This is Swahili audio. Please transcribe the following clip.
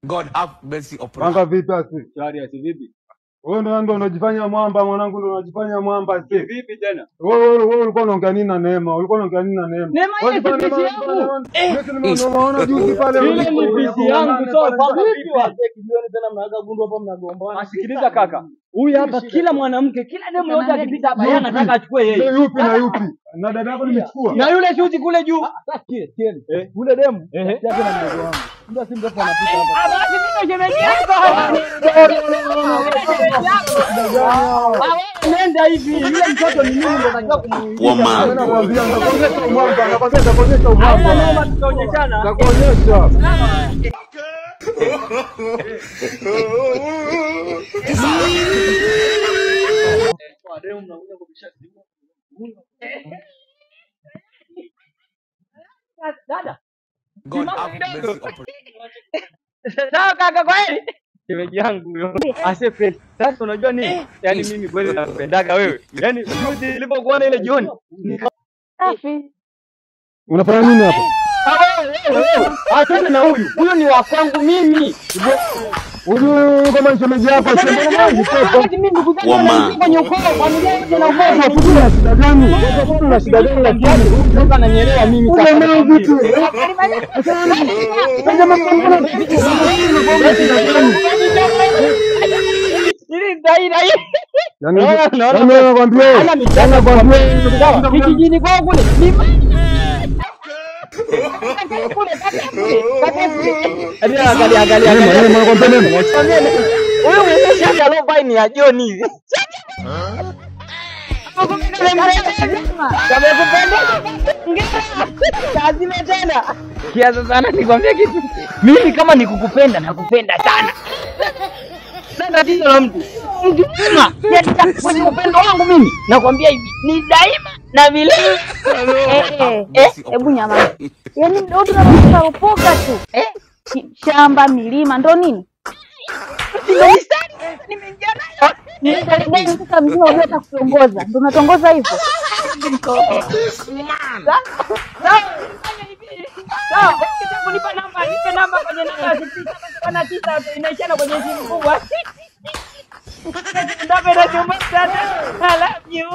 God have mercy upon us. Panga vipi asi? Shari asi vipi? Wewe ndio unajifanya mwamba mwanangu, ndio unajifanya mwamba asi. Vipi tena? Wewe ulikuwa unaongea nini na Neema? Ulikuwa unaongea nini na Neema? Neema ile PC yangu. Unaona juzi pale Ile ni PC yangu so panga vipi wazee kijioni tena mnaanza gundu hapa mnagombana. Asikiliza kaka. Huyu hapa kila mwanamke, kila demu yote akipita hapa yeye anataka achukue yeye. yupi na yupi? Na dada yako nimechukua. Na yule shuti kule juu. Tieni. Ule demu. Yake na mdogo wangu. Ndio si mrefu anapita hapa. Basi mimi shemeji yako. Nenda hivi. Yule mtoto ni mimi ndo nataka kumuingiza. Nakwambia nakuonyesha mwamba, nakuonyesha mwamba. Naomba tutaonyeshana. Nakuonyesha. Dada. God have mercy upon us. Sawa kaka kweli? Shemeji yangu huyo. Ase friend. Sasa unajua nini? Yaani mimi kweli nakupendaga wewe. Yaani juzi nilipokuona ile jioni. Safi. Unafanya nini hapa? Achana na huyu. Huyu ni wa kwangu mimi. Huyu kama ni shemeji yako, shemeji yangu Wakati mimi ndugu zangu kwenye ukoo, familia yote na ukoo. una shida gani? Una shida gani lakini? Sasa ananielewa mimi Ule sasa. nao vipi? Ili daira hii. Yaani nakwambia, Kijijini kwangu kule. Angalia. Huyu mwezesha hata lobai ni ya John hivi. Kazime tena. Kiasi sana nikwambia kitu. Mimi kama nikukupenda nakupenda sana. Sasa tatizo la mtu. Mjuma, kwenye upendo wangu mimi nakwambia hivi, ni daima na milele. Hebu nyama. Yaani ndio tunaporopoka tu. Shamba, milima ndo nini? Ndio mistari nimeingia nayo. Ni sasa mzima unataka kutongoza. Ndio unatongoza hivyo. Sawa, ukitaka kunipa namba, nipe namba kwenye namba 06 inaishana kwenye simu kubwa. Ndio, I love you.